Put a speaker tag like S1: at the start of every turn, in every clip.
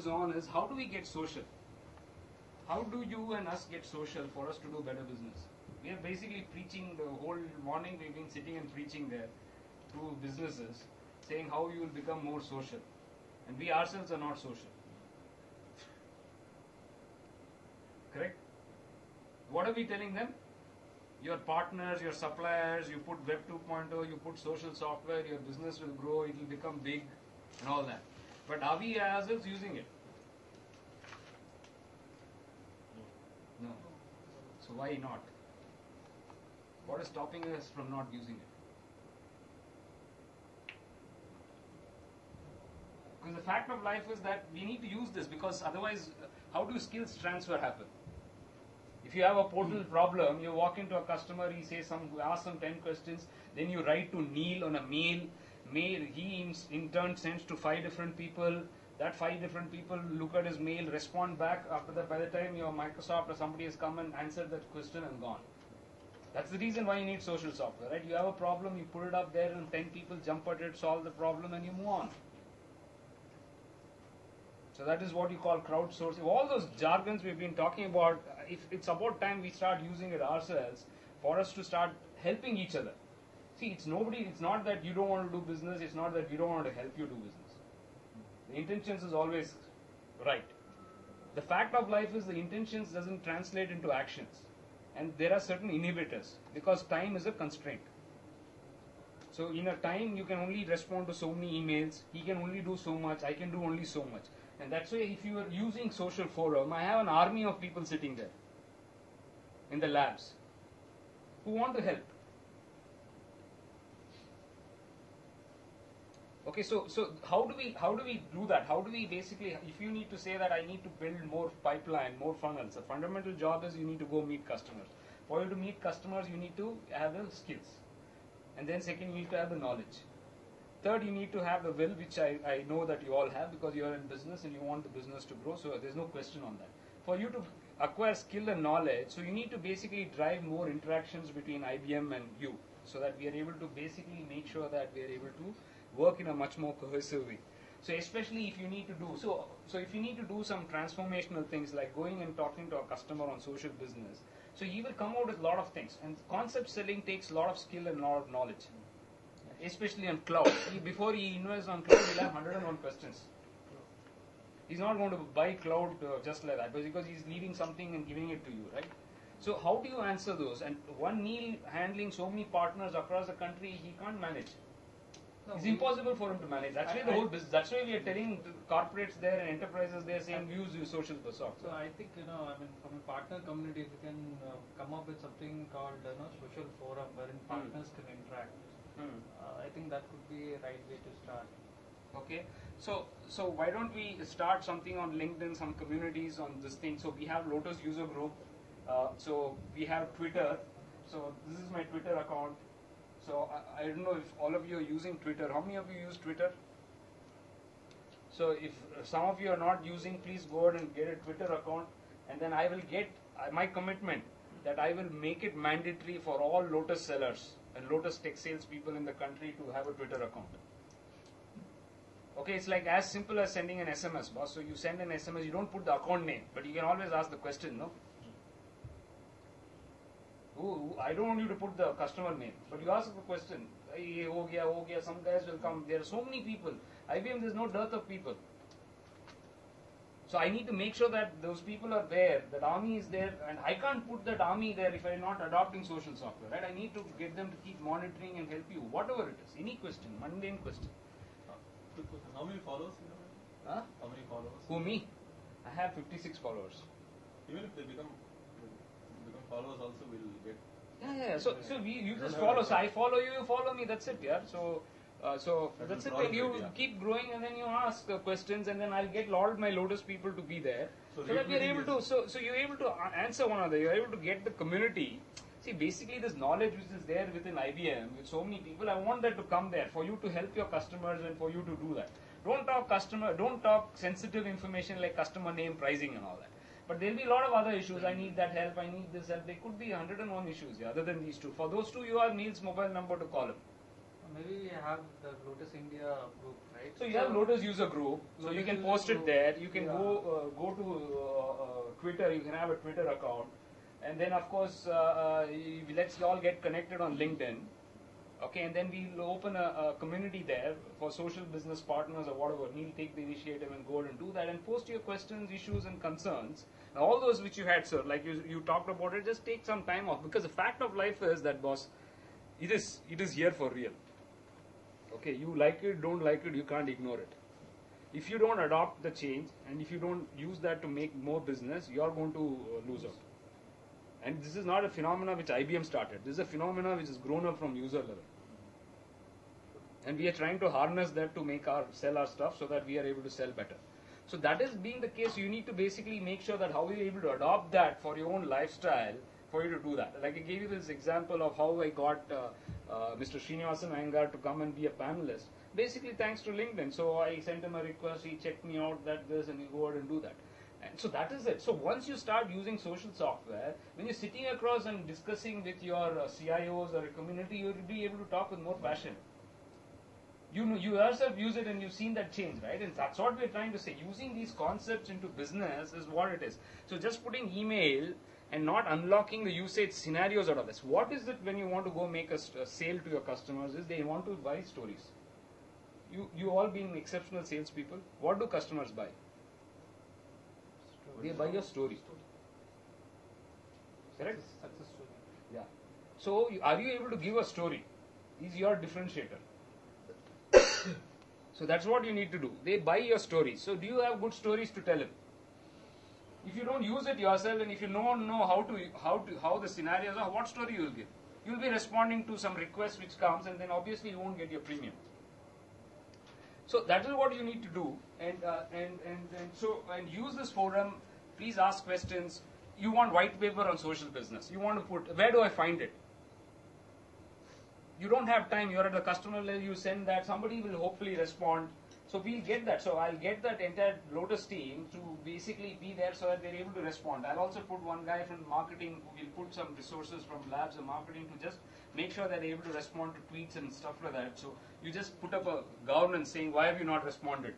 S1: is on is how do we get social? How do you and us get social for us to do better business? We are basically preaching the whole morning, we've been sitting and preaching there to businesses, saying how you will become more social. And we ourselves are not social. Correct? What are we telling them? Your partners, your suppliers, you put Web 2.0, you put social software, your business will grow, it will become big and all that. But are we ourselves using it? No. So why not? What is stopping us from not using it? Because the fact of life is that we need to use this, because otherwise, how do skills transfer happen? If you have a portal problem, you walk into a customer, he says asks some 10 questions, then you write to Neil on a mail, he in turn sends to 5 different people, that 5 different people look at his mail, respond back, after that by the time your Microsoft or somebody has come and answered that question and gone. That's the reason why you need social software, right? You have a problem, you put it up there and 10 people jump at it, solve the problem and you move on. So that is what you call crowdsourcing. All those jargons we've been talking about, if it's about time we start using it ourselves for us to start helping each other. See, it's not that you don't want to do business, it's not that we don't want to help you do business. The intentions is always right. The fact of life is the intentions doesn't translate into actions. And there are certain inhibitors because time is a constraint. So in a time you can only respond to so many emails, he can only do so much, I can do only so much. And that's why if you are using social forum, I have an army of people sitting there in the labs who want to help. Okay, so how do we do that? How do we basically, if you need to say that I need to build more pipeline, more funnels, the fundamental job is you need to go meet customers. For you to meet customers, you need to have the skills. And then second, you need to have the knowledge. Third, you need to have the will, which I know that you all have because you are in business and you want the business to grow, so there's no question on that. For you to acquire skill and knowledge, so you need to basically drive more interactions between IBM and you, so that we are able to basically make sure that we are able to work in a much more cohesive way. So especially if you need to do, so if you need to do some transformational things like going and talking to a customer on social business, so he will come out with a lot of things. And concept selling takes a lot of skill and a lot of knowledge. Especially on cloud. Before he invests on cloud, he'll have 101 questions. He's not going to buy cloud just like that, because he's leaving something and giving it to you, right? So how do you answer those? And one Neil handling so many partners across the country, he can't manage. No, it's impossible for him to manage. That's why the whole business. That's why we are telling corporates there and enterprises there saying use social software.
S2: So I think from a partner community, if you can come up with something called social forum wherein partners can interact. I think that could be a right way to start.
S1: Okay, so why don't we start something on LinkedIn, some communities on this thing. So we have Lotus user group. So we have Twitter. So this is my Twitter account. So I don't know if all of you are using Twitter. How many of you use Twitter? So if some of you are not using, please go ahead and get a Twitter account, and then I will get my commitment that I will make it mandatory for all Lotus sellers and Lotus tech sales people in the country to have a Twitter account. Okay, it's like as simple as sending an SMS, boss. So you send an SMS, you don't put the account name, but you can always ask the question, no? Ooh, I don't want you to put the customer name, but you ask the question. Hey, ho gaya, some guys will come. There are so many people. IBM, there's no dearth of people. So I need to make sure that those people are there, that army is there, and I can't put that army there if I'm not adopting social software, right? I need to get them to keep monitoring and help you, whatever it is. Any question, mundane question.
S3: Quick question. How many followers you have?
S1: Huh?
S3: How many followers?
S1: Who, me? I have 56 followers.
S3: Even if they become followers also, will get.
S1: Yeah. So you just follow. So I follow you, you follow me. That's it, yeah. So that's it. And you keep growing, and then you ask questions, and then I'll get a lot of my Lotus people to be there, so that we are able to. So you're able to answer one another. You're able to get the community. See, basically, this knowledge which is there within IBM with so many people, I want that to come there for you to help your customers and for you to do that. Don't talk sensitive information like customer name, pricing, and all that. But there will be a lot of other issues. I need that help. I need this help. There could be 101 issues other than these two. For those two, you have Neil's mobile number to call him.
S2: maybe we have the Lotus India group, right?
S1: So you have Lotus user group, so you
S2: Lotus
S1: can
S2: user
S1: post it
S2: group,
S1: there. You can
S2: yeah.
S1: go to Twitter. You can have a Twitter account, and then of course let's all get connected on LinkedIn. Okay, and then we'll open a community there for social business partners or whatever. He'll take the initiative and go and do that and post your questions, issues, and concerns. And all those which you had, sir, like you talked about it, just take some time off, because the fact of life is that, boss, it is here for real. Okay, you like it, don't like it, you can't ignore it. If you don't adopt the change and if you don't use that to make more business, you are going to lose out. And this is not a phenomena which IBM started. This is a phenomena which has grown up from user level. And we are trying to harness that to sell our stuff so that we are able to sell better. So that is being the case, you need to basically make sure that how you're able to adopt that for your own lifestyle for you to do that. Like I gave you this example of how I got Mr. Srinivasan Iyengar to come and be a panelist. Basically thanks to LinkedIn. So I sent him a request, he checked me out that this, and you go out and do that. And so that is it. So once you start using social software, when you're sitting across and discussing with your CIOs or a community, you'll be able to talk with more passion. You yourself use it and you've seen that change, right? And that's what we're trying to say. Using these concepts into business is what it is. So just putting email and not unlocking the usage scenarios out of this. What is it when you want to go make a sale to your customers is they want to buy stories. You all being exceptional salespeople, what do customers buy? They buy your story. Correct?
S2: Success story.
S1: Yeah. So are you able to give a story? Is your differentiator. So that's what you need to do. They buy your stories. So do you have good stories to tell him? If you don't use it yourself and if you don't know how the scenarios are, what story you will give? You will be responding to some request which comes, and then obviously you won't get your premium. So that is what you need to do, and use this forum. Please ask questions. You want white paper on social business. You want to put, where do I find it? You don't have time, you're at the customer level, you send that, somebody will hopefully respond. So we'll get that. So I'll get that entire Lotus team to basically be there so that they're able to respond. I'll also put one guy from marketing who will put some resources from labs and marketing to just make sure that they're able to respond to tweets and stuff like that. So you just put up a governance saying, why have you not responded?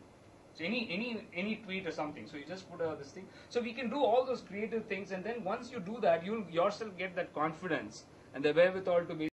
S1: So any tweet or something. So you just put this thing. So we can do all those creative things, and then once you do that, you'll yourself get that confidence and the wherewithal to be